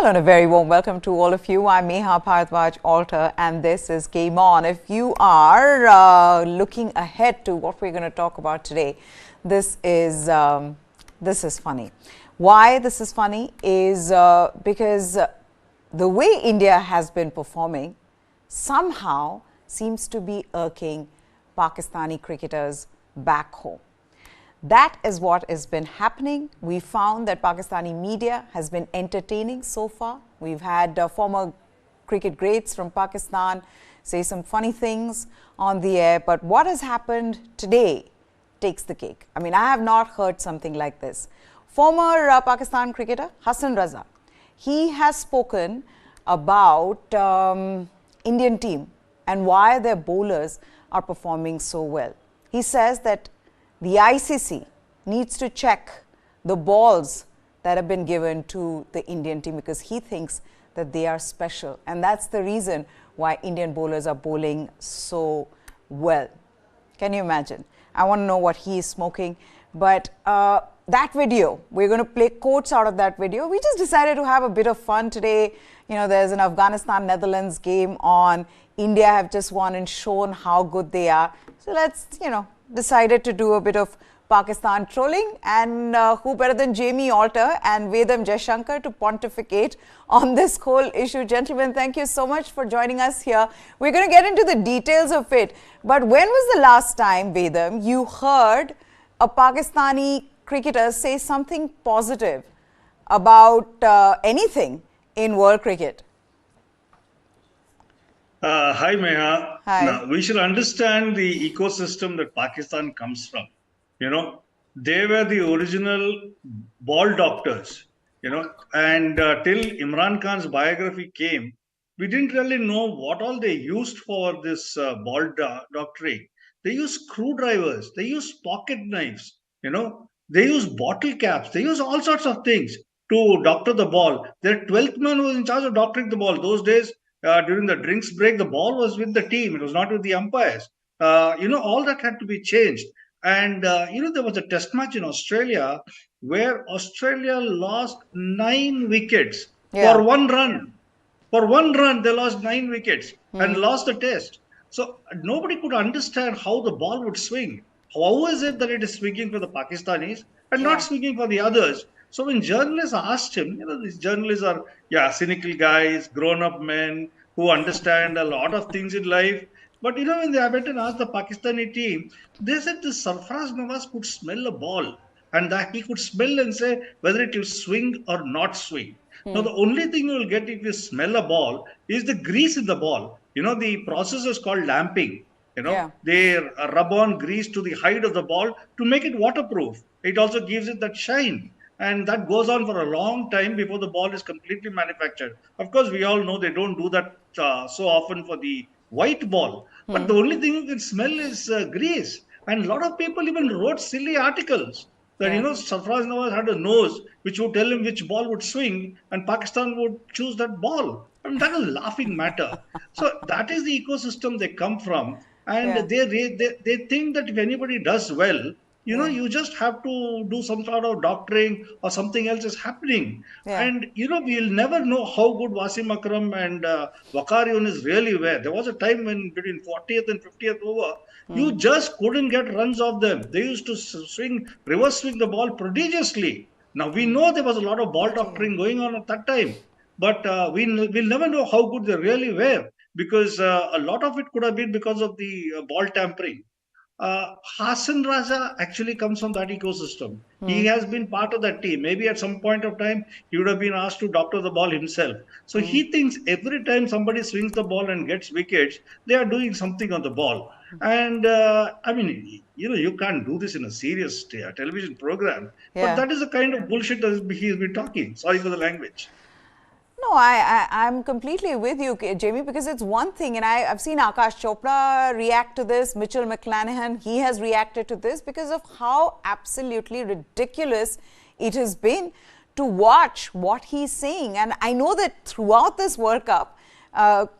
Hello and a very warm welcome to all of you. I'm Neha Bharadwaj Alter and this is Game On. If you are looking ahead to what we're going to talk about today, this is funny. Why this is funny is because the way India has been performing somehow seems to be irking Pakistani cricketers back home. That is what has been happening. We found that Pakistani media has been entertaining so far. We've had former cricket greats from Pakistan say some funny things on the air. But what has happened today takes the cake. I mean, I have not heard something like this. Former Pakistan cricketer Hasan Raza, he has spoken about Indian team and why their bowlers are performing so well. He says that the ICC needs to check the balls that have been given to the Indian team because he thinks that they are special. And that's the reason why Indian bowlers are bowling so well. Can you imagine? I want to know what he is smoking. But that video, we're going to play quotes out of that video. We just decided to have a bit of fun today. You know, there's an Afghanistan-Netherlands game on. India have just won and shown how good they are. So let's, decided to do a bit of Pakistan trolling, and who better than Jamie Alter and Vedam Jaishankar to pontificate on this whole issue. Gentlemen, thank you so much for joining us here. We're going to get into the details of it. But when was the last time, Vedam, you heard a Pakistani cricketer say something positive about anything in world cricket? Hi, Meha. Hi. Now, we should understand the ecosystem that Pakistan comes from. They were the original ball doctors, and till Imran Khan's biography came, we didn't really know what all they used for this ball doctoring. They used screwdrivers, they used pocket knives, they used bottle caps, they used all sorts of things to doctor the ball. Their 12th man was in charge of doctoring the ball. Those days, during the drinks break, the ball was with the team. It was not with the umpires. All that had to be changed. And, there was a test match in Australia where Australia lost 9 wickets for one run. For one run, they lost 9 wickets and lost the test. So nobody could understand how the ball would swing. How is it that it is swinging for the Pakistanis and not swinging for the others? So when journalists asked him, these journalists are, cynical guys, grown-up men who understand a lot of things in life. But, when they went and asked the Pakistani team, they said this Sarfraz Nawaz could smell a ball and that he could smell and say whether it will swing or not swing. Now, the only thing you will get if you smell a ball is the grease in the ball. The process is called lamping. They rub on grease to the hide of the ball to make it waterproof. It also gives it that shine. And that goes on for a long time before the ball is completely manufactured. Of course, we all know they don't do that so often for the white ball. But the only thing you can smell is grease. And a lot of people even wrote silly articles that, Sarfraz Nawaz had a nose which would tell him which ball would swing and Pakistan would choose that ball. I mean, that is a laughing matter. So that is the ecosystem they come from. And they think that if anybody does well, you just have to do some sort of doctoring or something else is happening. And, we'll never know how good Wasim Akram and Waqar Yunus really were. There was a time when between 40th and 50th over, you just couldn't get runs off them. They used to reverse swing the ball prodigiously. Now, we know there was a lot of ball doctoring going on at that time. But we'll never know how good they really were because a lot of it could have been because of the ball tampering. Hasan Raza actually comes from that ecosystem. He has been part of that team. Maybe at some point of time, he would have been asked to doctor the ball himself. So he thinks every time somebody swings the ball and gets wickets, they are doing something on the ball. And you can't do this in a serious television program. But that is the kind of bullshit that he's been talking. Sorry for the language. No, I'm completely with you, Jamie, because it's one thing, and I've seen Akash Chopra react to this, Mitchell McClanahan, he has reacted to this because of how absolutely ridiculous it has been to watch what he's saying. And I know that throughout this World Cup,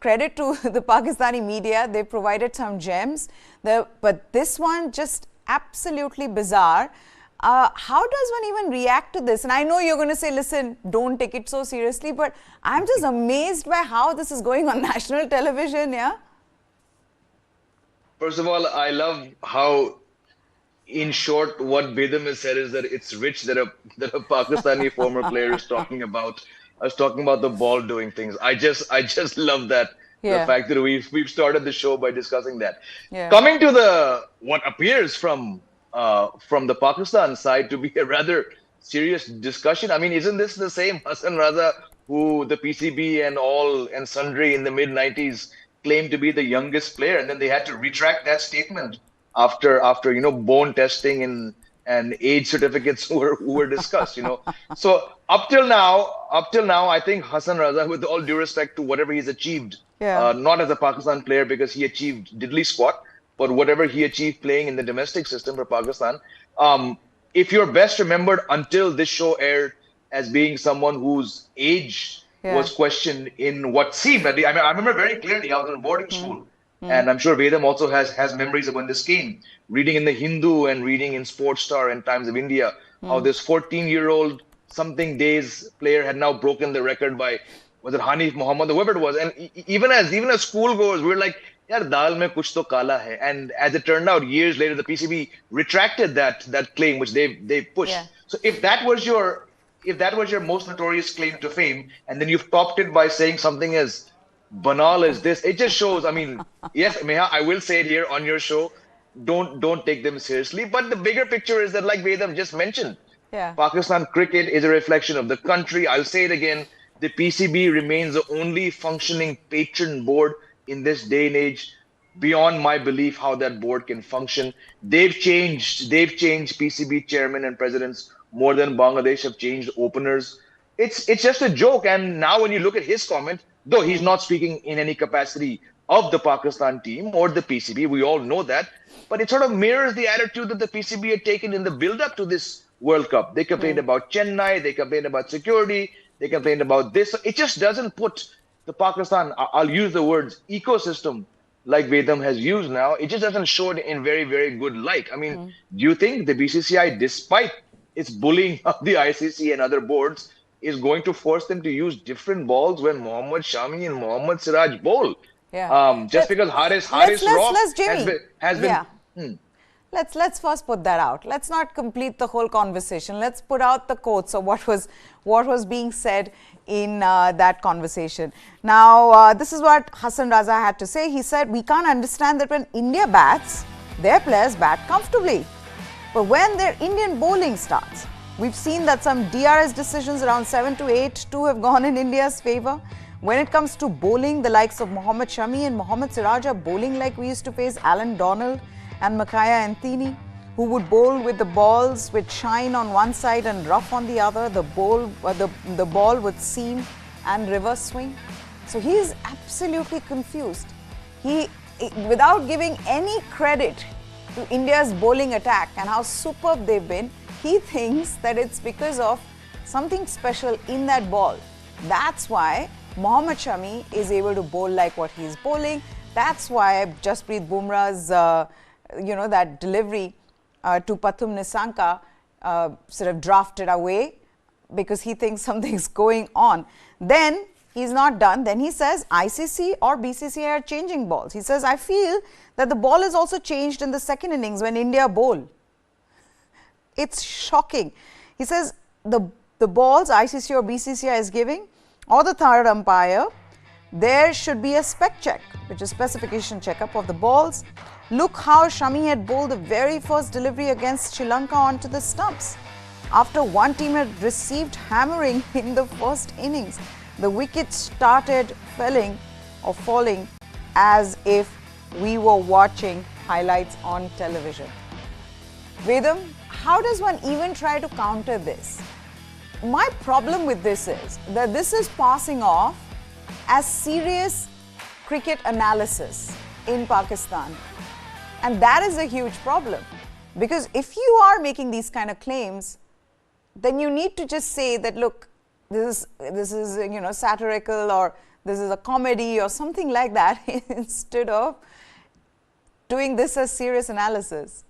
credit to the Pakistani media, they provided some gems, but this one just absolutely bizarre. How does one even react to this? And I know you're going to say, listen, don't take it so seriously, but I'm just amazed by how this is going on national television, yeah? First of all, I love how, in short, what Bedam has said is that it's rich that a Pakistani former player is talking about us talking about the ball doing things. I just love that, the Yeah, fact that we've started the show by discussing that. yeah. Coming to the what appears from the Pakistan side to be a rather serious discussion. I mean, isn't this the same Hasan Raza who the PCB and all and sundry in the mid 90s claimed to be the youngest player, and then they had to retract that statement after bone testing and age certificates who were discussed. So up till now, I think Hasan Raza, with all due respect to whatever he's achieved, Yeah. not as a Pakistan player because he achieved diddly squat, but whatever he achieved playing in the domestic system for Pakistan, if you're best remembered until this show aired as being someone whose age Yeah. was questioned in what seemed, I remember very clearly, I was in boarding school, and I'm sure Vedam also has memories of when this came, reading in the Hindu and reading in Sports Star and Times of India, how this 14-year-old something days player had now broken the record by, was it Hanif Muhammad, or whoever it was. And even as schoolgoers, we were like, yaar, dal mein kuch to kala hai. And as it turned out, years later, the PCB retracted that claim, which they pushed. Yeah. So if that was your most notorious claim to fame, and then you've topped it by saying something as banal as this, it just shows. I mean, yes, Meha, I will say it here on your show. Don't take them seriously. But the bigger picture is that, like Vedam just mentioned, Yeah. Pakistan cricket is a reflection of the country. I'll say it again. The PCB remains the only functioning patron board in this day and age. Beyond my belief how that board can function. They've changed PCB chairman and presidents more than Bangladesh have changed openers. It's just a joke. And now when you look at his comment, though he's not speaking in any capacity of the Pakistan team or the PCB, we all know that. But it sort of mirrors the attitude that the PCB had taken in the build-up to this World Cup. They complained about Chennai, they complained about security, they complained about this. It just doesn't put the Pakistan, I'll use the words ecosystem, like Vedam has used now, it just doesn't show it in very, very good light. I mean, do you think the BCCI, despite its bullying of the ICC and other boards, is going to force them to use different balls when Mohammad Shami and Mohammad Siraj bowl? Yeah. Just because Haris Rock Jimmy. has been Yeah. Let's first put that out. Let's not complete the whole conversation. Let's put out the quotes of what was being said in that conversation. Now, this is what Hasan Raza had to say. He said, we can't understand that when India bats, their players bat comfortably. But when their Indian bowling starts, we've seen that some DRS decisions around 7 to 8, 2 have gone in India's favour. When it comes to bowling, the likes of Mohammad Shami and Mohammad Siraj are bowling like we used to face Alan Donald and Makaya Anthony, who would bowl with the balls with shine on one side and rough on the other. The ball would seam and reverse swing. So he is absolutely confused. Without giving any credit to India's bowling attack and how superb they've been, he thinks that it's because of something special in that ball. That's why Mohammad Shami is able to bowl like what he's bowling. That's why Jasprit Bumrah's that delivery to Pathum Nissanka sort of drafted away because he thinks something's going on. Then he's not done. Then he says ICC or BCCI are changing balls. He says, I feel that the ball is also changed in the second innings when India bowl. It's shocking. He says the balls ICC or BCCI is giving, or the third umpire, there should be a spec check, which is specification checkup of the balls. Look how Shami had bowled the very first delivery against Sri Lanka onto the stumps. After one team had received hammering in the first innings, the wickets started falling as if we were watching highlights on television. Vedam, how does one even try to counter this? My problem with this is that this is passing off as serious cricket analysis in Pakistan. And that is a huge problem. Because if you are making these kind of claims, then you need to just say that, look, this is satirical, or this is a comedy or something like that, instead of doing this as serious analysis.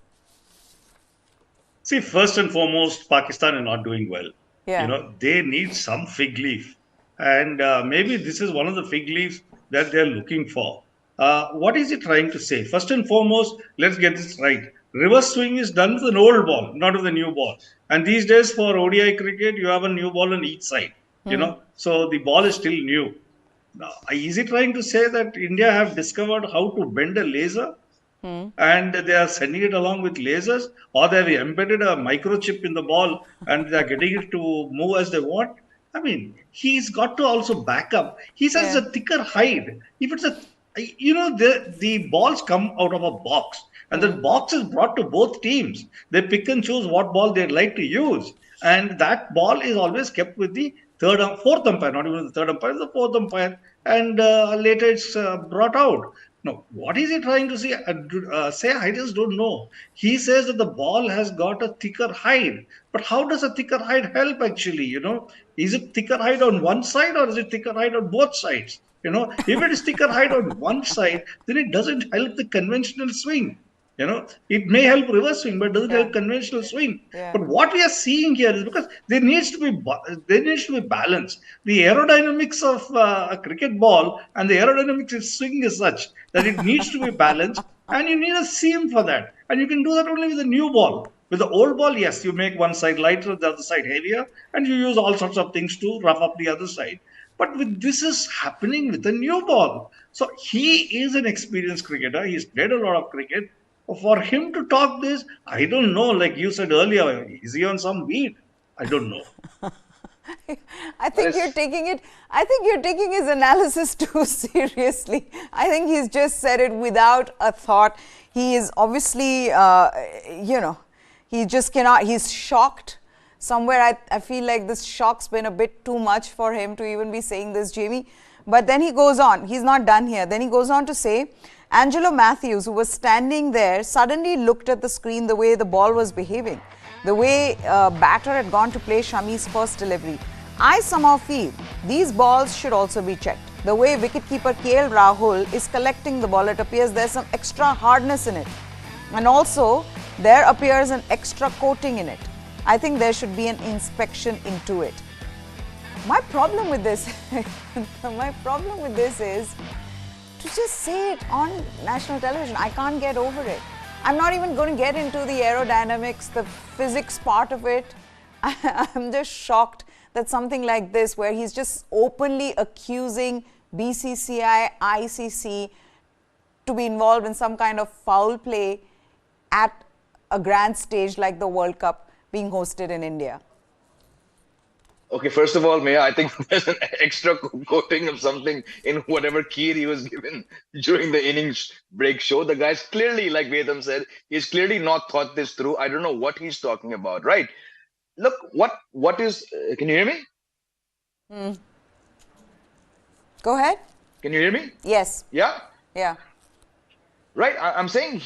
See, first and foremost, Pakistan is not doing well. Yeah. They need some fig leaf. And maybe this is one of the fig leaves that they're looking for. What is he trying to say? First and foremost, let's get this right. Reverse swing is done with an old ball, not with a new ball. And these days for ODI cricket, you have a new ball on each side. So the ball is still new. Now, is he trying to say that India have discovered how to bend a laser? And they are sending it along with lasers, or they have embedded a microchip in the ball and they are getting it to move as they want. I mean, he's got to also back up. He says Yeah. a thicker hide. If it's the balls come out of a box, and the box is brought to both teams. They pick and choose what ball they'd like to use, and that ball is always kept with the fourth umpire, not even the third umpire, the fourth umpire, and later it's brought out. No, what is he trying to say? Say, I just don't know. He says that the ball has got a thicker hide. But how does a thicker hide help actually? Is it thicker hide on one side or is it thicker hide on both sides? If it is thicker hide on one side, then it doesn't help the conventional swing. It may help reverse swing, but doesn't Yeah. help conventional swing. Yeah. But what we are seeing here is because there needs to be balance. The aerodynamics of a cricket ball and the aerodynamics of swing is such that it needs to be balanced, and you need a seam for that. And you can do that only with a new ball. With the old ball, yes, you make one side lighter, the other side heavier, and you use all sorts of things to rough up the other side. But this is happening with a new ball. So he is an experienced cricketer. He's played a lot of cricket. For him to talk this, I don't know. Like you said earlier, is he on some weed? I don't know. I think you're taking it. I think you're taking his analysis too seriously. I think he's just said it without a thought. He is obviously, he just cannot. He's shocked. Somewhere, I feel like this shock's been a bit too much for him to even be saying this, Jamie. But then he goes on. He's not done here. Then he goes on to say, Angelo Matthews, who was standing there, suddenly looked at the screen the way the ball was behaving, the way batter had gone to play Shami's first delivery. I somehow feel these balls should also be checked. The way wicketkeeper KL Rahul is collecting the ball, it appears there's some extra hardness in it. And also, there appears an extra coating in it. I think there should be an inspection into it. My problem with this, is to just say it on national television. I can't get over it. I'm not even going to get into the aerodynamics, the physics part of it. I'm just shocked that something like this, where he's just openly accusing BCCI, ICC to be involved in some kind of foul play at a grand stage like the World Cup being hosted in India. Okay, first of all, Maya, I think there's an extra coating of something in whatever kheer he was given during the innings break show. The guy's clearly, like Vedam said, he's clearly not thought this through. I don't know what he's talking about, right? Look, what is, can you hear me? Go ahead. Can you hear me? Yes. Yeah? Yeah. Right, I'm saying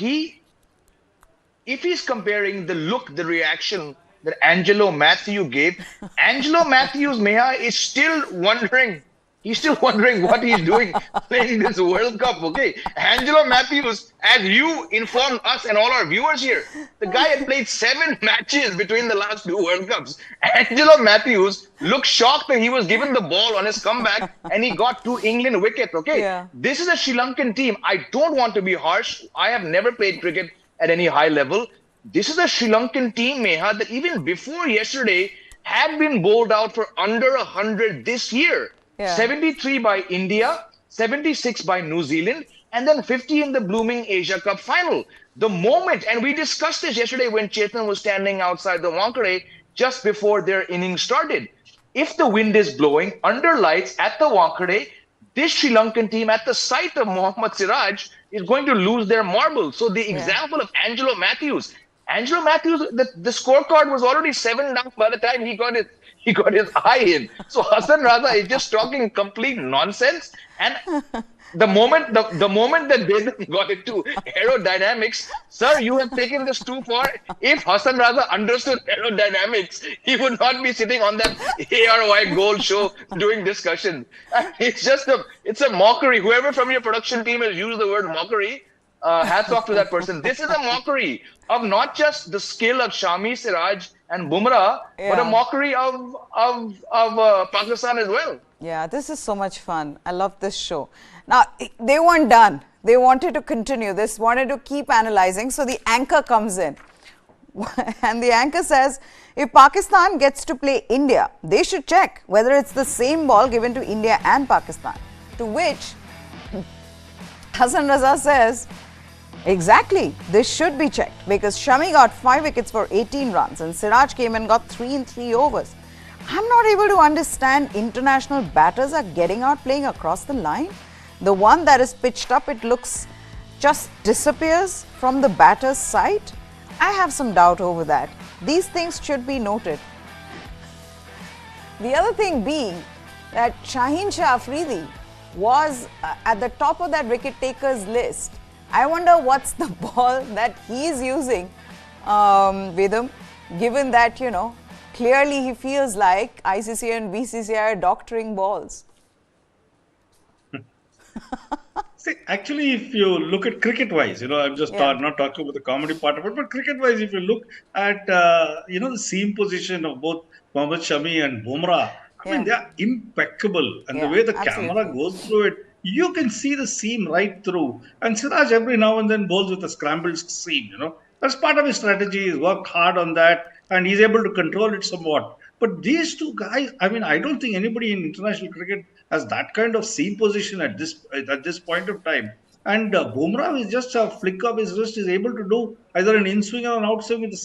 if he's comparing the look, the reaction that Angelo Matthews gave, Angelo Matthews, Maya, is still wondering. He's still wondering what he's doing playing this World Cup, okay? Angelo Matthews, as you informed us and all our viewers here, the guy had played 7 matches between the last 2 World Cups. Angelo Matthews looked shocked that he was given the ball on his comeback and he got 2 England wickets, okay? Yeah. This is a Sri Lankan team. I don't want to be harsh. I have never played cricket at any high level. This is a Sri Lankan team, Meha, that even before yesterday had been bowled out for under 100 this year. Yeah. 73 by India, 76 by New Zealand, and then 50 in the blooming Asia Cup final. The moment, and we discussed this yesterday when Chetan was standing outside the Wankhede just before their innings started. If the wind is blowing under lights at the Wankhede, this Sri Lankan team at the sight of Mohammad Siraj is going to lose their marbles. So the example of Angelo Matthews, the scorecard was already 7 down by the time he got his eye in. So Hasan Raza is just talking complete nonsense. And the moment that they got into aerodynamics, sir, you have taken this too far. If Hasan Raza understood aerodynamics, he would not be sitting on that ARY Gold show doing discussion. It's a mockery. Whoever from your production team has used the word mockery, hats off to that person. This is a mockery of not just the skill of Shami, Siraj, and Bumrah, but a mockery of Pakistan as well. Yeah, this is so much fun. I love this show. Now, they weren't done. They wanted to continue. They wanted to keep analyzing. So the anchor comes in. And the anchor says, if Pakistan gets to play India, they should check whether it's the same ball given to India and Pakistan. To which Hasan Raza says, exactly, this should be checked because Shami got 5 wickets for 18 runs and Siraj came and got 3 in 3 overs. I'm not able to understand international batters are getting out playing across the line. The one that is pitched up, it looks just disappears from the batter's sight. I have some doubt over that. These things should be noted. The other thing being that Shaheen Shah Afridi was at the top of that wicket takers list. I wonder what's the ball that he's using, Vedam, given that, you know, clearly he feels like ICC and BCCI are doctoring balls. See, actually, if you look at cricket-wise, you know, I'm just not talking about the comedy part of it, but cricket-wise, if you look at, you know, the seam position of both Mohammad Shami and Bumrah, I mean, they are impeccable. And the way the camera goes through it, you can see the seam right through. And Siraj every now and then bowls with a scrambled seam, you know. That's part of his strategy. He's worked hard on that and he's able to control it somewhat. But these two guys, I mean, I don't think anybody in international cricket has that kind of seam position at this point of time. And Bumrah is just a flick of his wrist is able to do either an in swing or an out swing with the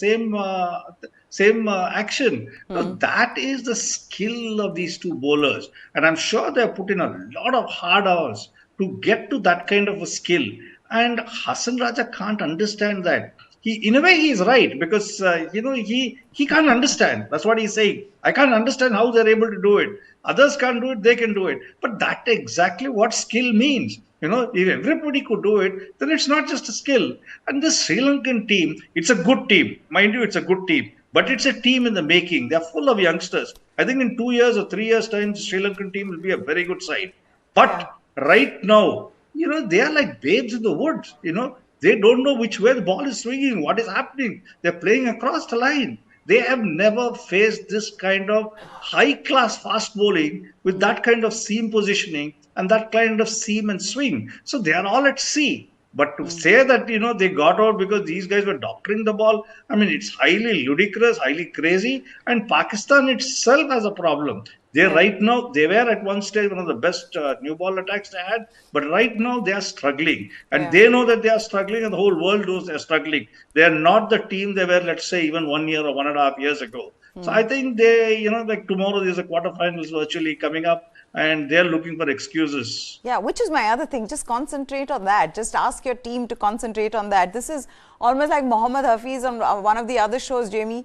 same action. So that is the skill of these two bowlers, and I'm sure they have put in a lot of hard hours to get to that kind of a skill. And Hasan Raja can't understand that. In a way, he is right because you know he can't understand. That's what he's saying. I can't understand how they're able to do it. Others can't do it. They can do it. But that's exactly what skill means. You know, if everybody could do it, then it's not just a skill. And the Sri Lankan team, it's a good team. Mind you, it's a good team. But it's a team in the making. They're full of youngsters. I think in 2 years or 3 years' time, the Sri Lankan team will be a very good side. But right now, you know, they are like babes in the woods. You know, they don't know which way the ball is swinging, what is happening. They're playing across the line. They have never faced this kind of high-class fast bowling with that kind of seam positioning and that kind of seam and swing. So they are all at sea. But to say that, you know, they got out because these guys were doctoring the ball, I mean, it's highly ludicrous, highly crazy. And Pakistan itself has a problem. They right now, they were at one stage one of the best new ball attacks they had. But right now, they are struggling. And they know that they are struggling and the whole world knows they are struggling. They are not the team they were, let's say, even 1 year or 1.5 years ago. So I think they, you know, like tomorrow there's a quarterfinals virtually coming up. And they're looking for excuses. Yeah, which is my other thing. Just concentrate on that. Just ask your team to concentrate on that. This is almost like Mohammad Hafiz on one of the other shows, Jamie.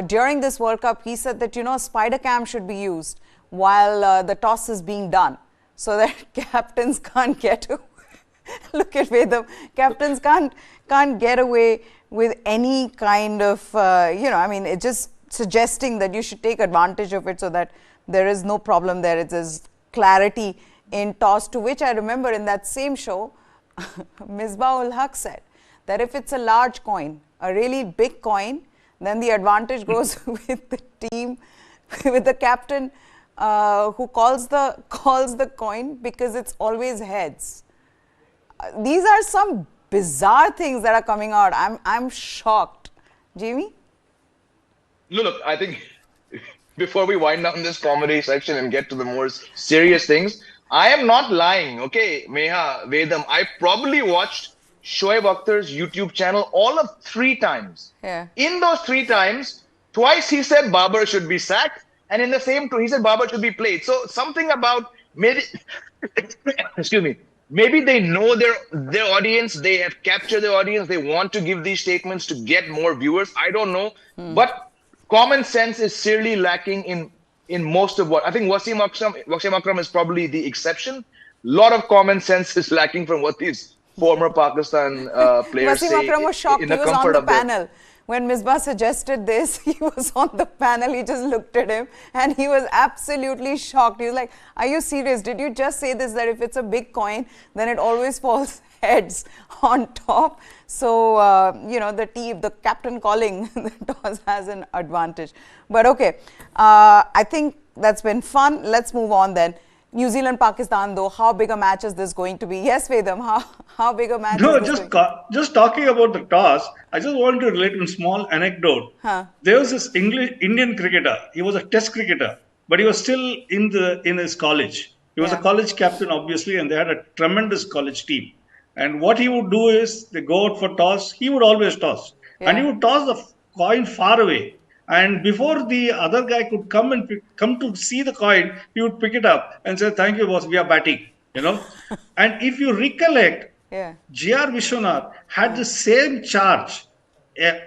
During this World Cup, he said that, you know, spider cam should be used while the toss is being done so that captains can't get away. Look at Vedam. Captains can't get away with any kind of, you know, I mean, it's just suggesting that you should take advantage of it so that there is no problem there. It is clarity in toss, to which I remember in that same show, Misbah-ul Haq said that if it's a large coin, a really big coin, then the advantage goes with the team, with the captain who calls the coin because it's always heads. These are some bizarre things that are coming out. I'm shocked. Jamie? Look, I think before we wind down this comedy section and get to the more serious things, I am not lying, okay, Meha, Vedam. I probably watched Shoaib Akhtar's YouTube channel all of 3 times. Yeah. In those 3 times, twice he said Babar should be sacked, and in the same 2, he said Babar should be played. So something about maybe, excuse me, maybe they know their audience, they have captured their audience, they want to give these statements to get more viewers. I don't know, but common sense is seriously lacking in most of what I think Wasim Akram is probably the exception. A lot of common sense is lacking from what these former Pakistan players say. Wasim Akram was shocked. He was on the panel. When Misbah suggested this, he was on the panel. He just looked at him and he was absolutely shocked. He was like, are you serious? Did you just say this, that if it's a big coin, then it always falls heads on top. So, the captain calling the toss has an advantage. But okay, I think that's been fun. Let's move on then. New Zealand, Pakistan, though, how big a match is this going to be? Yes, Vedam, how big a match No, is this just talking about the toss, I just want to relate a small anecdote. Huh. There was this Indian cricketer. He was a test cricketer, but he was still in his college. He was a Yeah. college captain, obviously, and they had a tremendous college team. And what he would do is they go out for toss. He would always toss, and he Yeah. would toss the coin far away. And before the other guy could come to see the coin, he would pick it up and say, "Thank you, boss. We are batting." You know. And if you recollect, Yeah. J.R. Vishwanath had the same charge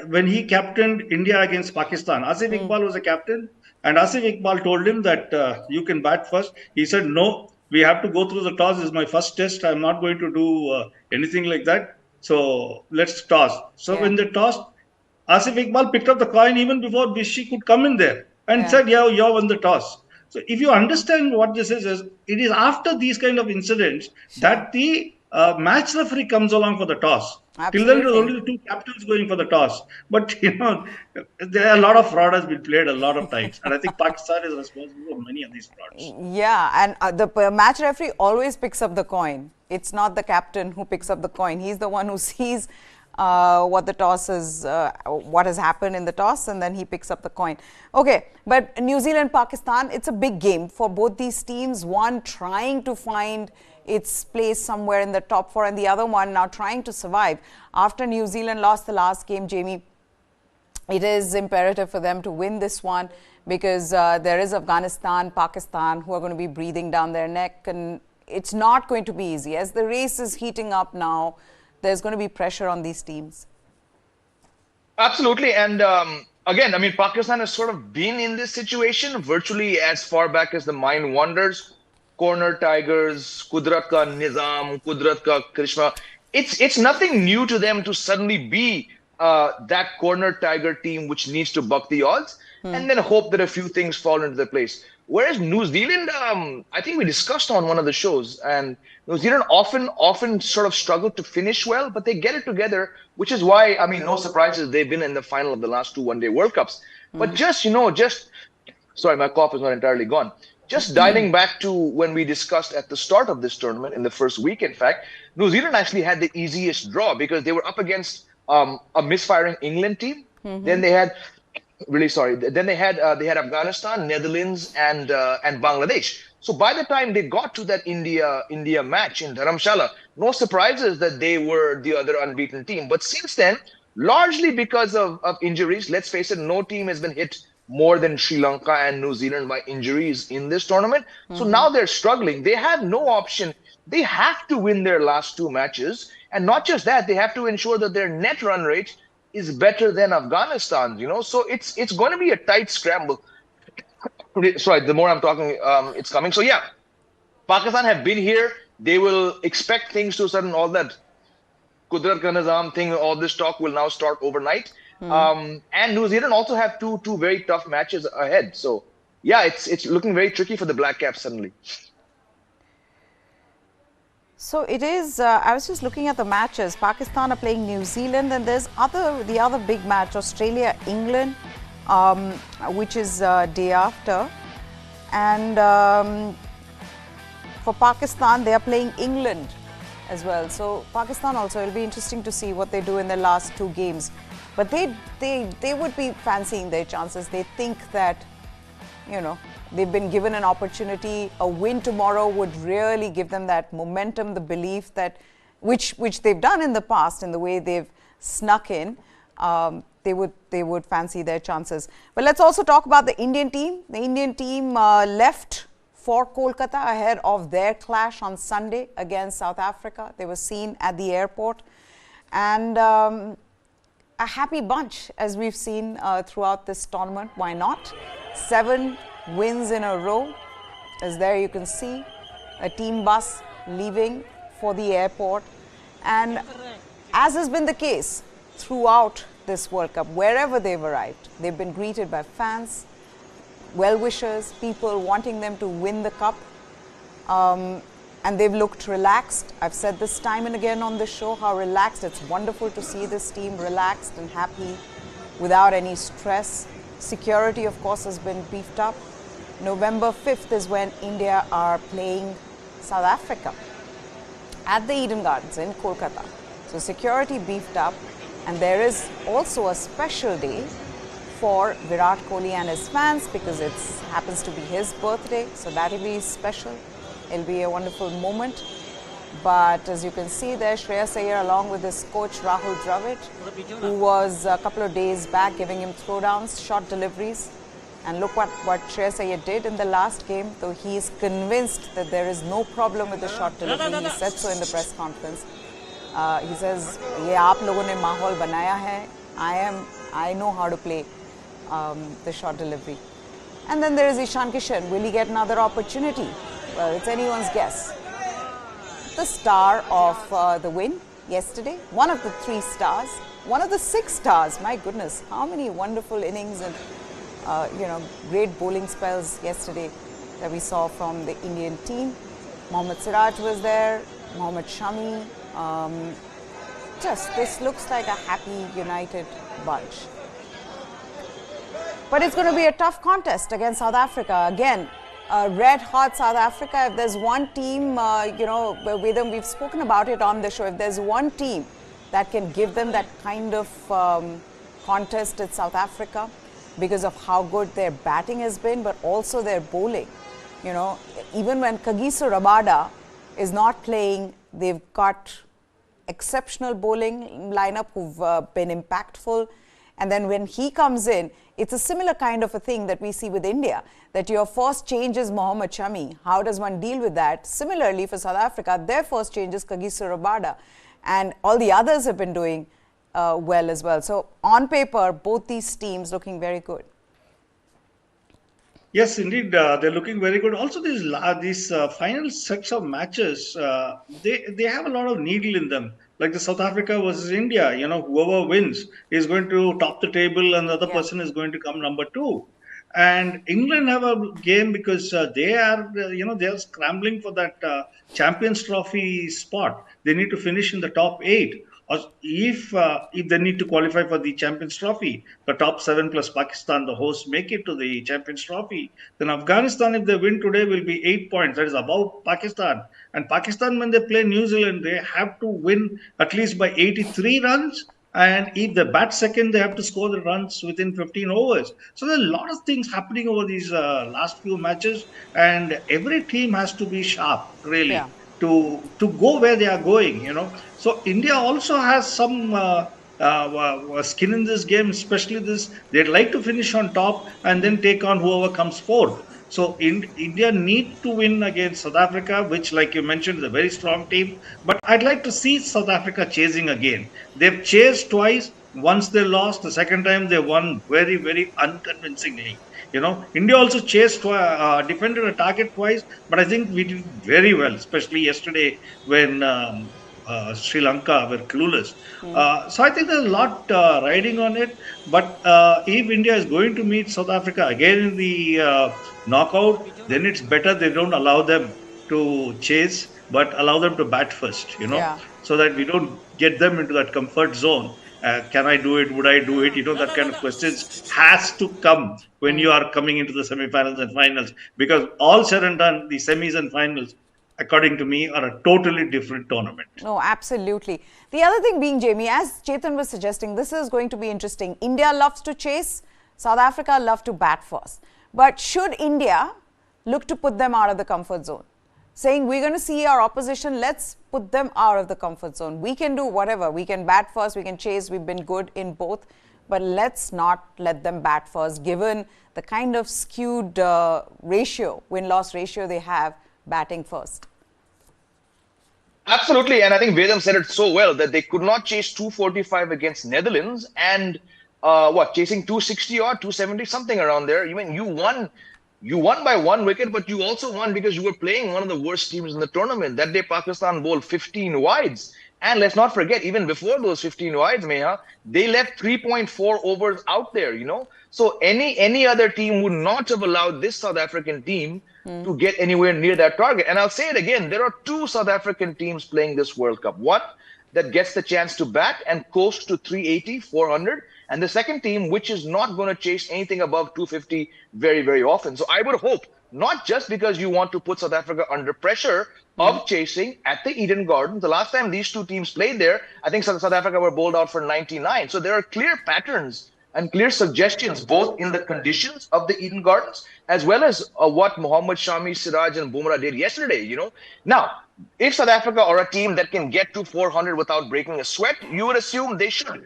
when he captained India against Pakistan. Asif Iqbal was a captain, and Asif Iqbal told him that you can bat first. He said, "No, we have to go through the toss. This is my first test. I'm not going to do anything like that. So let's toss." So Yeah. when they tossed, Asif Iqbal picked up the coin even before Bishi could come in there and Yeah. said, "Yeah, you won the toss." So if you understand what this is it is after these kind of incidents that the match referee comes along for the toss. Till then, it was Absolutely. only the two captains going for the toss. But there are a lot of fraud has been played a lot of times, and I think Pakistan is responsible for many of these frauds. Yeah, and the match referee always picks up the coin. It's not the captain who picks up the coin. He's the one who sees what the toss is, what has happened in the toss, and then he picks up the coin. Okay, but New Zealand, Pakistan, it's a big game for both these teams. One trying to find its place somewhere in the top four, and the other one now trying to survive. After New Zealand lost the last game, Jamie, it is imperative for them to win this one because there is Afghanistan, Pakistan who are going to be breathing down their neck, and it's not going to be easy. As the race is heating up now, there's going to be pressure on these teams. Absolutely. And again, I mean, Pakistan has sort of been in this situation virtually as far back as the mind wanders. Corner Tigers, Kudrat ka Nizam, Kudrat ka Krishma. It's nothing new to them to suddenly be that corner tiger team which needs to buck the odds and then hope that a few things fall into their place. Whereas New Zealand, I think we discussed on one of the shows, and New Zealand often sort of struggle to finish well, but they get it together, which is why, I mean, no surprises, they've been in the final of the last two one-day World Cups. But sorry, my cough is not entirely gone. Just dialing back to when we discussed at the start of this tournament, in the first week, in fact, New Zealand actually had the easiest draw because they were up against a misfiring England team. Then they had, then they had Afghanistan, Netherlands, and Bangladesh. So by the time they got to that India match in Dharamshala, no surprises that they were the other unbeaten team. But since then, largely because of injuries, let's face it, no team has been hit more than Sri Lanka and New Zealand by injuries in this tournament. So now they're struggling. They have no option. They have to win their last two matches. And not just that, they have to ensure that their net run rate is better than Afghanistan's, So it's going to be a tight scramble. Sorry, the more I'm talking, it's coming. So yeah, Pakistan have been here. They will expect things to a sudden, all that Kudrat ka Nizam thing, all this talk will now start overnight. And New Zealand also have two very tough matches ahead. So yeah, it's looking very tricky for the Black Caps suddenly. So it is, I was just looking at the matches. Pakistan are playing New Zealand, and there's the other big match, Australia, England, which is day after. And for Pakistan, they are playing England as well. So Pakistan also, it'll be interesting to see what they do in their last two games. But they would be fancying their chances. They think that, they've been given an opportunity. A win tomorrow would really give them that momentum, the belief that, which they've done in the past in the way they've snuck in. They would fancy their chances. But let's also talk about the Indian team. The Indian team left for Kolkata ahead of their clash on Sunday against South Africa. They were seen at the airport. And a happy bunch, as we've seen throughout this tournament. Why not? 7 wins in a row. As there you can see a team bus leaving for the airport. And as has been the case throughout this World Cup, wherever they've arrived, they've been greeted by fans, well-wishers, people wanting them to win the cup. and they've looked relaxed. I've said this time and again on the show how relaxed. It's wonderful to see this team relaxed and happy without any stress. Security, of course, has been beefed up. November 5th is when India are playing South Africa at the Eden Gardens in Kolkata. So security beefed up, and there is also a special day for Virat Kohli and his fans because it happens to be his birthday. So that will be special. It'll be a wonderful moment. But as you can see there, Shreyas Iyer along with his coach Rahul Dravid, who was a couple of days back giving him throwdowns, short deliveries. And look what Shreyas Iyer did in the last game, though he is convinced that there is no problem with the short delivery. He said so in the press conference. He says, "Ye aap logon ne mahol banaya hai. I know how to play the short delivery." And then there is Ishan Kishan. Will he get another opportunity? Well, it's anyone's guess. The star of the win yesterday, one of the 3 stars, one of the 6 stars. My goodness, how many wonderful innings and great bowling spells yesterday that we saw from the Indian team. Mohammad Siraj was there, Mohammad Shami. This looks like a happy, united bunch. But it's going to be a tough contest against South Africa. Again, red hot South Africa. If there's one team, with them, we've spoken about it on the show. If there's one team that can give them that kind of contest, it's South Africa, because of how good their batting has been, but also their bowling. Even when Kagiso Rabada is not playing, they've got exceptional bowling lineup who've been impactful. And then when he comes in, it's a similar kind of a thing that we see with India, that your first change is Mohammad Shami. How does one deal with that? Similarly for South Africa, their first change is Kagiso Rabada. And all the others have been doing well as well. So on paper, both these teams looking very good. Yes, indeed, they're looking very good. Also, these final sets of matches, they have a lot of needle in them. Like the South Africa versus India, whoever wins is going to top the table, and the other person is going to come number 2. And England have a game because they are scrambling for that Champions Trophy spot. They need to finish in the top 8. Or if they need to qualify for the Champions Trophy, the top 7 plus Pakistan, the hosts, make it to the Champions Trophy, then Afghanistan, if they win today, will be 8 points. That is above Pakistan. And Pakistan, when they play New Zealand, they have to win at least by 83 runs. And if they bat second, they have to score the runs within 15 overs. So there are a lot of things happening over these last few matches. And every team has to be sharp, really. Yeah. To go where they are going, So India also has some skin in this game, especially this. They'd like to finish on top and then take on whoever comes fourth. So India need to win against South Africa, which, like you mentioned, is a very strong team. But I'd like to see South Africa chasing again. They've chased twice. Once they lost. The second time they won very, very unconvincingly. India also defended a target twice, but I think we did very well, especially yesterday when Sri Lanka were clueless. So I think there's a lot riding on it. But if India is going to meet South Africa again in the knockout, then it's better they don't allow them to chase, but allow them to bat first, so that we don't get them into that comfort zone. Can I do it? Would I do it? That kind of questions has to come when you are coming into the semi-finals and finals, because all said and done, the semis and finals, according to me, are a totally different tournament. No, absolutely. The other thing being, Jamie, as Chetan was suggesting, this is going to be interesting. India loves to chase. South Africa love to bat first. But should India look to put them out of the comfort zone? Saying we're going to see our opposition, let's put them out of the comfort zone. We can do whatever. We can bat first, we can chase. We've been good in both. But let's not let them bat first, given the kind of skewed win-loss ratio they have batting first. Absolutely. And I think Vedam said it so well that they could not chase 245 against Netherlands and chasing 260 or 270, something around there. You mean you won by 1 wicket, but you also won because you were playing one of the worst teams in the tournament. That day, Pakistan bowled 15 wides. And let's not forget, even before those 15 wides, Meha, they left 3.4 overs out there, you know. So any other team would not have allowed this South African team to get anywhere near that target. And I'll say it again, there are two South African teams playing this World Cup. One that gets the chance to bat and coast to 380, 400. And the second team, which is not going to chase anything above 250 very, very often. So I would hope, not just because you want to put South Africa under pressure of chasing at the Eden Gardens. The last time these two teams played there, I think South Africa were bowled out for 99. So there are clear patterns and clear suggestions, both in the conditions of the Eden Gardens, as well as what Mohammad Shami, Siraj and Bumrah did yesterday, you know. Now, if South Africa are a team that can get to 400 without breaking a sweat, you would assume they should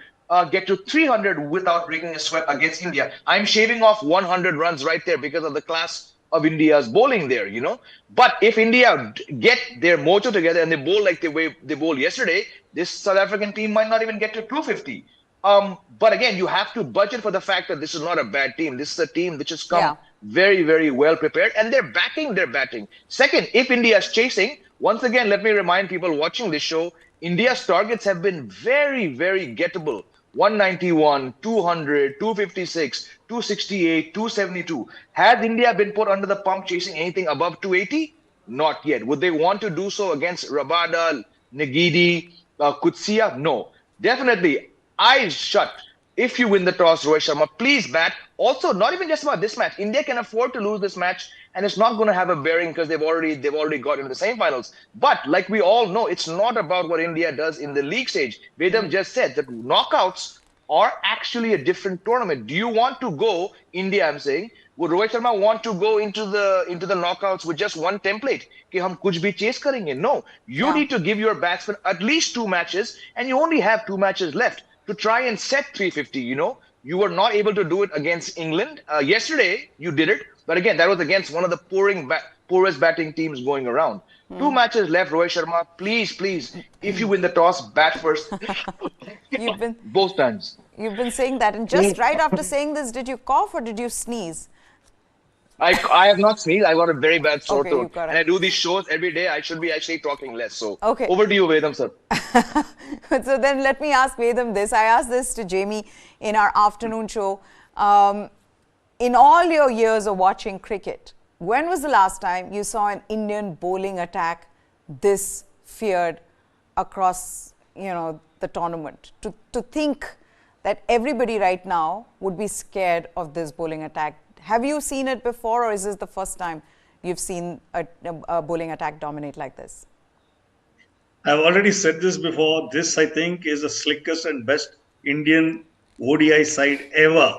get to 300 without breaking a sweat against India. I'm shaving off 100 runs right there because of the class of India's bowling there, you know. But if India get their mojo together and they bowl like the way they bowled yesterday, this South African team might not even get to 250. But again, you have to budget for the fact that this is not a bad team. This is a team which has come very, very well prepared, and they're backing their batting. Second, if India is chasing, once again, let me remind people watching this show, India's targets have been very, very gettable. 191, 200, 256, 268, 272. Has India been put under the pump chasing anything above 280? Not yet. Would they want to do so against Rabada, Nagidi, Kutsia? No. Definitely, eyes shut. If you win the toss, Rohit Sharma, please bat. Also, not even just about this match. India can afford to lose this match, and it's not going to have a bearing because they've already got into the semifinals. But like we all know, it's not about what India does in the league stage. Vedam just said that knockouts are actually a different tournament. Do you want to go, India, I'm saying, would Rohit Sharma want to go into the knockouts with just one template? Ki hum kuch bhi chase karenge? No. You need to give your batsmen at least 2 matches, and you only have 2 matches left to try and set 350, you know. You were not able to do it against England. Yesterday, you did it. But again, that was against one of the poorest batting teams going around. 2 matches left, Rohit Sharma. Please, please, if you win the toss, bat first. Both times. You've been saying that. And just right after saying this, did you cough or did you sneeze? I have not sneezed. I got a very bad sore Okay, throat. And I do these shows every day. I should be actually talking less. So okay. Over to you, Vedam, sir. So then let me ask Vedam this. I asked this to Jamie in our afternoon show. In all your years of watching cricket, when was the last time you saw an Indian bowling attack this feared across, you know, the tournament? To think that everybody right now would be scared of this bowling attack. Have you seen it before, or is this the first time you've seen a bowling attack dominate like this? I've already said this before. This, I think, is the slickest and best Indian ODI side ever.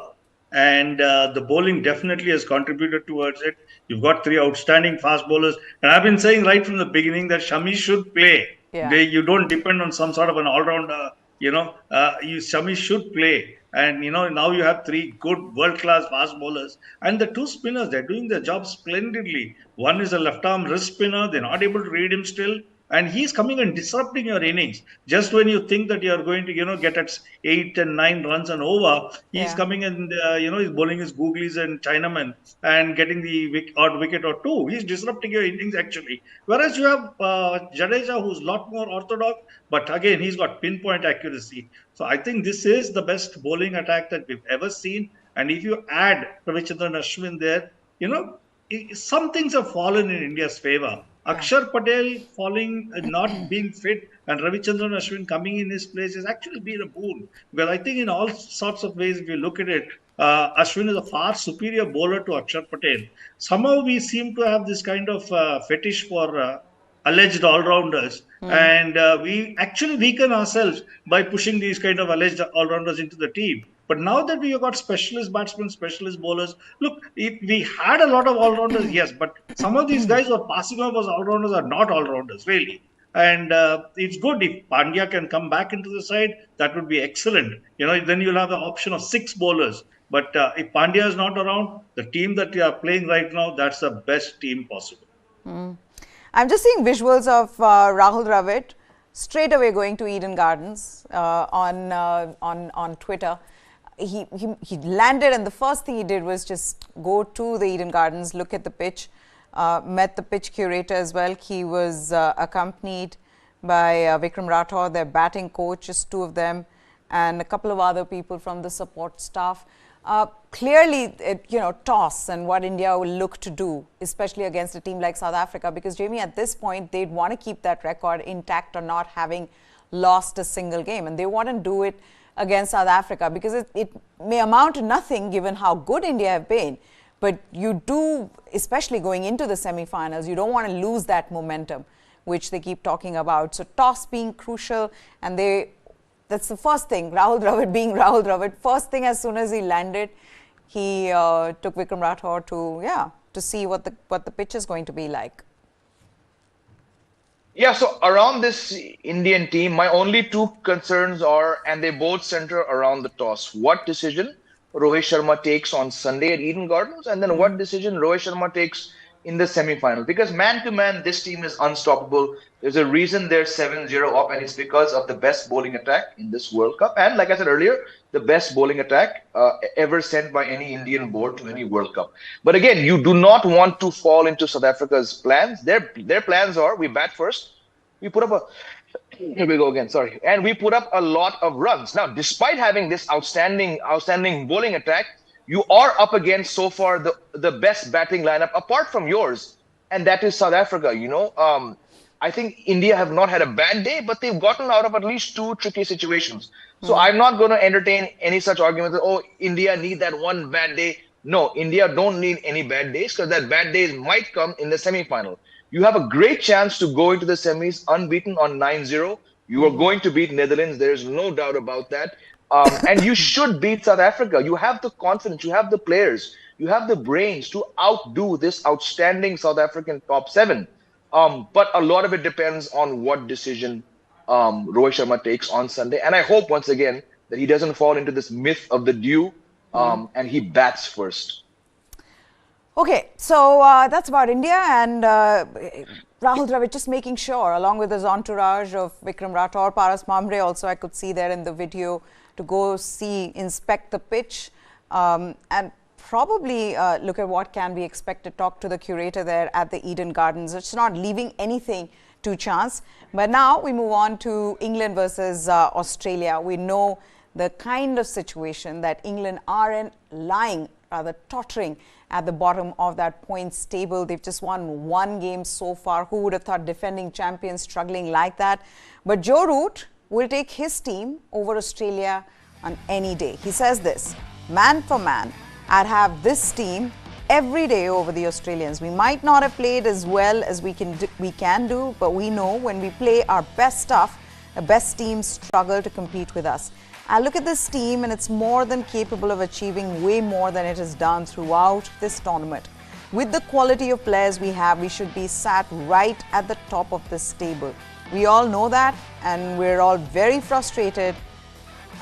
And the bowling definitely has contributed towards it. You've got 3 outstanding fast bowlers. And I've been saying right from the beginning that Shami should play. Yeah. You don't depend on some sort of an all-rounder. You know, Shami should play. And, you know, now you have 3 good world-class fast bowlers. And the 2 spinners, they're doing their job splendidly. One is a left-arm wrist spinner. They're not able to read him still. And he's coming and disrupting your innings. Just when you think that you're going to, you know, get at 8 and 9 runs and over, he's coming and, you know, he's bowling his googlies and Chinaman and getting the odd wicket or 2. He's disrupting your innings, actually. Whereas you have Jadeja, who's a lot more orthodox, but again, he's got pinpoint accuracy. So I think this is the best bowling attack that we've ever seen. And if you add Ravichandran Ashwin there, you know, some things have fallen in India's favor. Akshar Patel falling, not being fit, and Ravichandran Ashwin coming in his place has actually been a boon. Because I think in all sorts of ways, if you look at it, Ashwin is a far superior bowler to Akshar Patel. Somehow we seem to have this kind of fetish for alleged all-rounders. And we actually weaken ourselves by pushing these kind of alleged all-rounders into the team. But now that we have got specialist batsmen, specialist bowlers, look, if we had a lot of all-rounders, yes, but some of these guys who are passing off as all-rounders are not all-rounders, really. And it's good if Pandya can come back into the side, that would be excellent. You know, then you'll have the option of 6 bowlers. But if Pandya is not around, the team that we are playing right now, that's the best team possible. I'm just seeing visuals of Rahul Dravid straight away going to Eden Gardens on Twitter. He landed, and the first thing he did was just go to the Eden Gardens, look at the pitch, met the pitch curator as well. He was accompanied by Vikram Rathore, their batting coach, just two of them, and a couple of other people from the support staff. Clearly, toss and what India will look to do, especially against a team like South Africa, because Jamie, at this point, they'd want to keep that record intact or not having lost a single game, and they want to do it against South Africa because it may amount to nothing given how good India have been, but you do, especially going into the semi-finals, you don't want to lose that momentum, which they keep talking about. So toss being crucial, and that's the first thing. Rahul Dravid being Rahul Dravid, first thing as soon as he landed, he took Vikram Rathore to see what the pitch is going to be like. Yeah, so around this Indian team, my only two concerns are, and they both center around the toss. What decision Rohit Sharma takes on Sunday at Eden Gardens, and then what decision Rohit Sharma takes in the semi-final. Because man to man, this team is unstoppable. There's a reason they're 7-0 up, and it's because of the best bowling attack in this World Cup. And like I said earlier, the best bowling attack ever sent by any Indian board to any World Cup. But again, you do not want to fall into South Africa's plans. Their plans are, we bat first, we put up here we go again, sorry. And we put up a lot of runs. Now, despite having this outstanding bowling attack, you are up against so far the best batting lineup apart from yours, and that is South Africa. I think India have not had a bad day, but they've gotten out of at least two tricky situations. So I'm not going to entertain any such argument that, India need that one bad day. No, India don't need any bad days, because that bad days might come in the semi-final. You have a great chance to go into the semis unbeaten on 9-0. You are going to beat Netherlands. There's no doubt about that. And you should beat South Africa. You have the confidence, you have the players, you have the brains to outdo this outstanding South African top seven. But a lot of it depends on what decision Rohit Sharma takes on Sunday. And I hope, once again, that he doesn't fall into this myth of the dew and he bats first. Okay, so that's about India, and Rahul Dravid just making sure, along with his entourage of Vikram Rathore, Paras Mamre also I could see there in the video, to go inspect the pitch and probably look at what can be expected, talk to the curator there at the Eden Gardens. It's not leaving anything to chance. But now we move on to England versus Australia. We know the kind of situation that England are in, tottering at the bottom of that points table. They've just won one game so far. Who would have thought defending champions struggling like that? But Joe Root will take his team over Australia on any day. He says this, man for man, I'd have this team every day over the Australians. We might not have played as well as we can do, but we know when we play our best stuff, the best teams struggle to compete with us. I look at this team and it's more than capable of achieving way more than it has done throughout this tournament. With the quality of players we have, we should be sat right at the top of this table. We all know that, and we're all very frustrated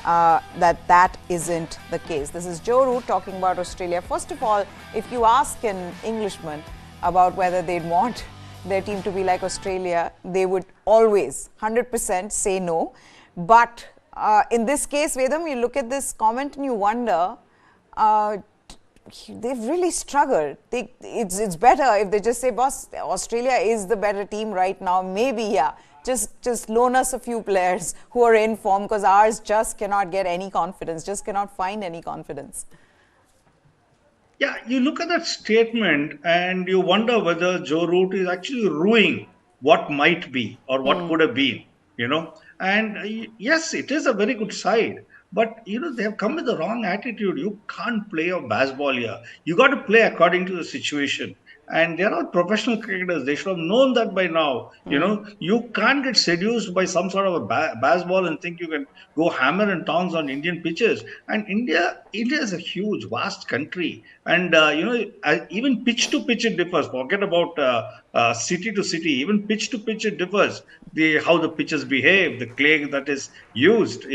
that isn't the case. This is Joe Root talking about Australia. First of all, if you ask an Englishman about whether they'd want their team to be like Australia, they would always 100% say no. But in this case, Vedam, you look at this comment and you wonder, they've really struggled. It's better if they just say, boss, Australia is the better team right now. Maybe, yeah, just loan us a few players who are in form, because ours just cannot get any confidence, just cannot find any confidence. Yeah, you look at that statement and you wonder whether Joe Root is actually ruining what might be or what could have been, And yes, it is a very good side. But, they have come with the wrong attitude. You can't play a baseball here. You got to play according to the situation. And they're not professional cricketers. They should have known that by now. You can't get seduced by some sort of a baseball and think you can go hammer and tongs on Indian pitches. And India is a huge, vast country. And, even pitch to pitch it differs. Forget about city to city. Even pitch to pitch it differs. How the pitches behave, the clay that is used,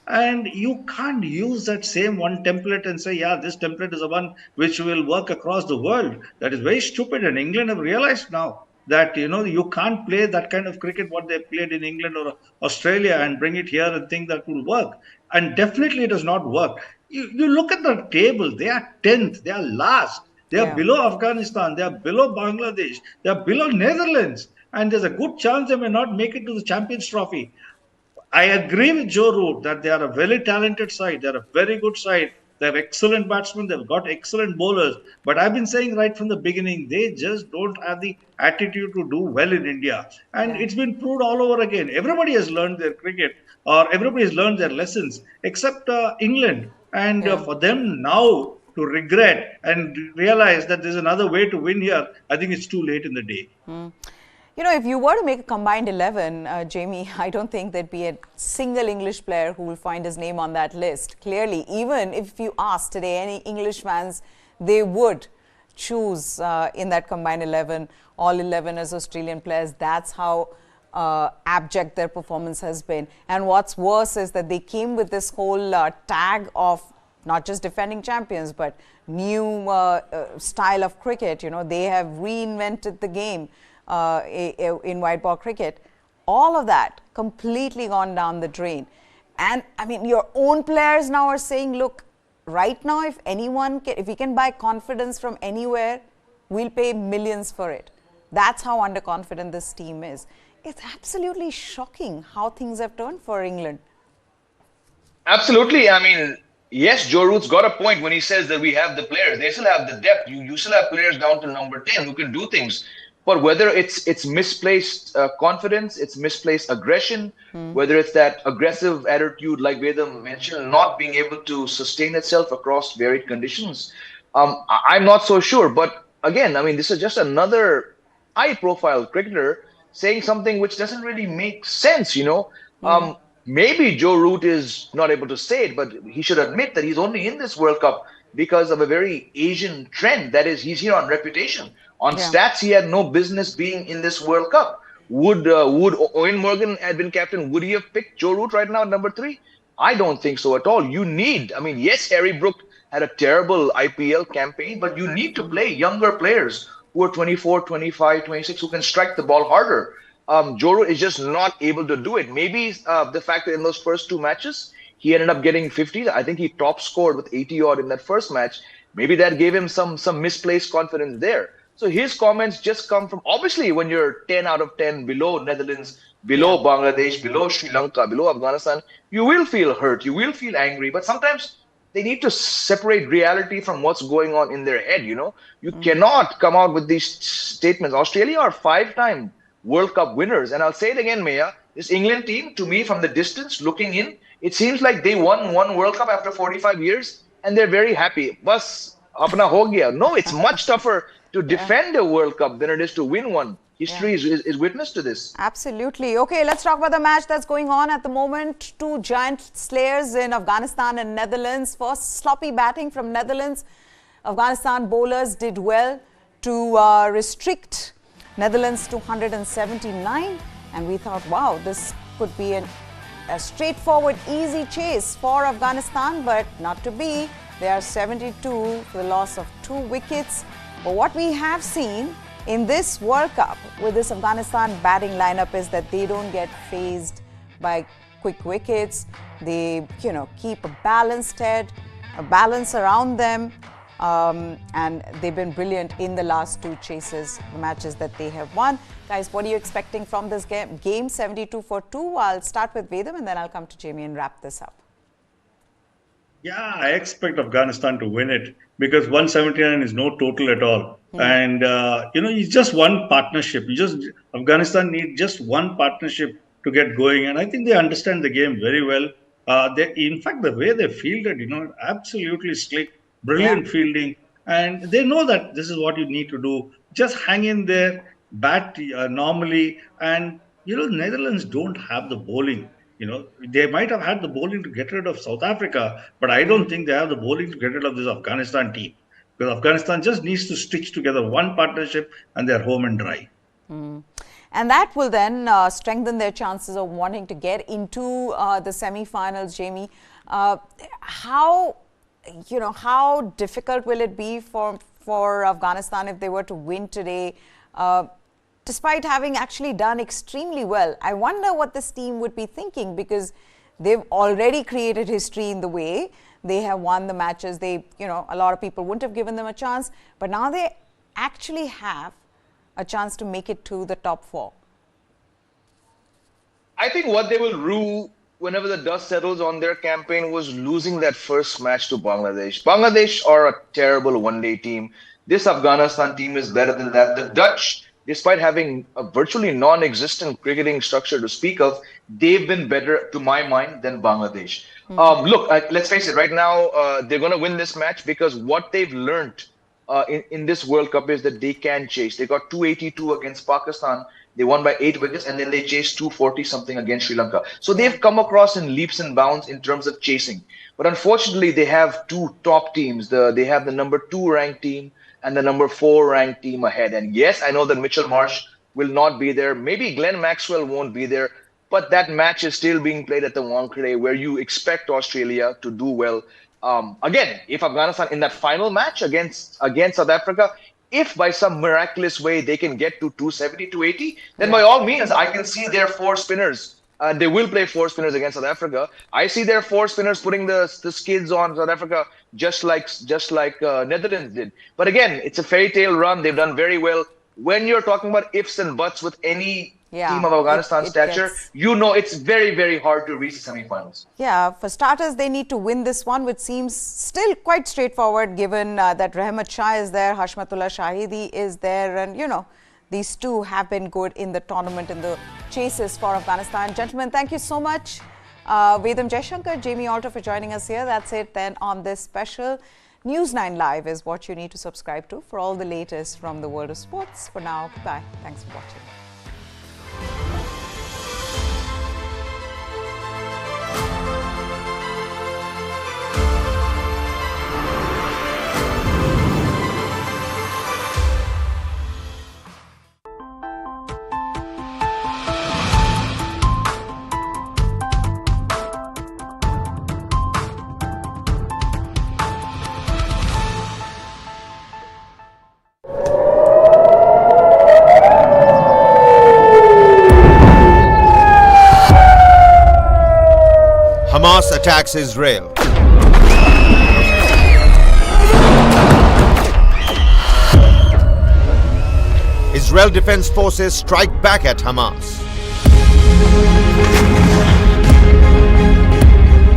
And you can't use that same one template and say, yeah, this template is the one which will work across the world. That is very stupid. And England have realized now that, you can't play that kind of cricket, what they played in England or Australia, and bring it here and think that will work. And definitely it does not work. You look at the table, they are 10th, they are last. They are below Afghanistan, they are below Bangladesh, they are below Netherlands. and there's a good chance they may not make it to the Champions Trophy. I agree with Joe Root that they are a very talented side. They're a very good side. They have excellent batsmen. They've got excellent bowlers. But I've been saying right from the beginning, they just don't have the attitude to do well in India. And Yeah. it's been proved all over again. Everybody has learned their cricket, or everybody has learned their lessons, except England. And Yeah. for them now to regret and realize that there's another way to win here, I think it's too late in the day. You know, if you were to make a combined 11, Jamie, I don't think there'd be a single English player who will find his name on that list. Clearly, even if you ask today any English fans, they would choose in that combined 11, all 11 as Australian players. That's how abject their performance has been. And what's worse is that they came with this whole tag of not just defending champions, but new style of cricket. You know, they have reinvented the game in white ball cricket. All of that completely gone down the drain. And I mean, your own players now are saying, look, right now, if anyone can, if we can buy confidence from anywhere, we'll pay millions for it. That's how underconfident this team is. It's absolutely shocking how things have turned for England. Absolutely. I mean, yes, Joe Root's got a point when he says that we have the players. They still have the depth. You still have players down to number 10 who can do things. But whether it's misplaced confidence, it's misplaced aggression, whether it's that aggressive attitude, like Vedam mentioned, not being able to sustain itself across varied conditions, I'm not so sure. But again, I mean, this is just another high-profile cricketer saying something which doesn't really make sense, you know. Maybe Joe Root is not able to say it, but he should admit that he's only in this World Cup because of a very Asian trend. That is, he's here on reputation. On stats, he had no business being in this World Cup. Would Owen Morgan had been captain, would he have picked Joe Root right now at number 3? I don't think so at all. You need, I mean, yes, Harry Brook had a terrible IPL campaign, but you need to play younger players who are 24, 25, 26, who can strike the ball harder. Joe Root is just not able to do it. Maybe the fact that in those first 2 matches, he ended up getting 50. I think he top scored with 80 odd in that first match. Maybe that gave him some misplaced confidence there. So his comments just come from, obviously, when you're 10 out of 10 below Netherlands, below Bangladesh, below Sri Lanka, below Afghanistan, you will feel hurt, you will feel angry. But sometimes they need to separate reality from what's going on in their head, you know. You cannot come out with these statements. Australia are 5-time World Cup winners. And I'll say it again, Maya, this England team, to me, from the distance, looking in, it seems like they won one World Cup after 45 years, and they're very happy. Bas, apna ho gaya. No, it's much tougher to defend a World Cup than it is to win one. History is witness to this. Absolutely. Okay, let's talk about the match that's going on at the moment. 2 giant slayers in Afghanistan and Netherlands. First, sloppy batting from Netherlands. Afghanistan bowlers did well to restrict Netherlands to 179. And we thought, wow, this could be a straightforward, easy chase for Afghanistan, but not to be. They are 72 for the loss of 2 wickets. But what we have seen in this World Cup with this Afghanistan batting lineup is that they don't get phased by quick wickets. They, you know, keep a balanced head, a balance around them. And they've been brilliant in the last 2 chases, the matches that they have won. Guys, what are you expecting from this game? 72 for 2. I'll start with Vedam and then I'll come to Jamie and wrap this up. Yeah, I expect Afghanistan to win it because 179 is no total at all. And, you know, it's just one partnership. Afghanistan needs just one partnership to get going. And I think they understand the game very well. In fact, the way they fielded, you know, absolutely slick, brilliant fielding. And they know that this is what you need to do. Just hang in there, bat normally. And, you know, Netherlands don't have the bowling. You know, they might have had the bowling to get rid of South Africa, but I don't think they have the bowling to get rid of this Afghanistan team. Because Afghanistan just needs to stitch together one partnership and they're home and dry. And that will then strengthen their chances of wanting to get into the semi-finals, Jamie. How difficult will it be for Afghanistan if they were to win today? Despite having actually done extremely well, I wonder what this team would be thinking because they've already created history in the way they have won the matches. A lot of people wouldn't have given them a chance, but now they actually have a chance to make it to the top 4? I think what they will rue whenever the dust settles on their campaign was losing that first match to Bangladesh. Bangladesh are a terrible one-day team. This Afghanistan team is better than that. The Dutch, despite having a virtually non-existent cricketing structure to speak of, they've been better, to my mind, than Bangladesh. Look, let's face it, right now, they're going to win this match because what they've learned in this World Cup is that they can chase. They got 282 against Pakistan. They won by 8 wickets, and then they chased 240 something against Sri Lanka. So they've come across in leaps and bounds in terms of chasing. But unfortunately, they have two top teams. They have the number 2 ranked team and the number 4 ranked team ahead. And yes, I know that Mitchell Marsh will not be there. Maybe Glenn Maxwell won't be there. But that match is still being played at the Wankhede, where you expect Australia to do well. Again, if Afghanistan in that final match against South Africa, if by some miraculous way they can get to 270, 280, then by all means, I can see their 4 spinners. They will play 4 spinners against South Africa. I see their 4 spinners putting the skids on South Africa just like Netherlands did. But again, it's a fairy tale run. They've done very well. When you're talking about ifs and buts with any team of Afghanistan stature, you know it's very, very hard to reach the semifinals. Yeah, for starters, they need to win this one, which seems still quite straightforward given that Rahmat Shah is there, Hashmatullah Shahidi is there, and you know, these two have been good in the tournament, in the chases for Afghanistan. Gentlemen, thank you so much. Vedam Jaishankar, Jamie Alter for joining us here. That's it then on this special. News 9 Live is what you need to subscribe to for all the latest from the world of sports. For now, goodbye. Thanks for watching. Hamas attacks Israel. Israel Defense Forces strike back at Hamas.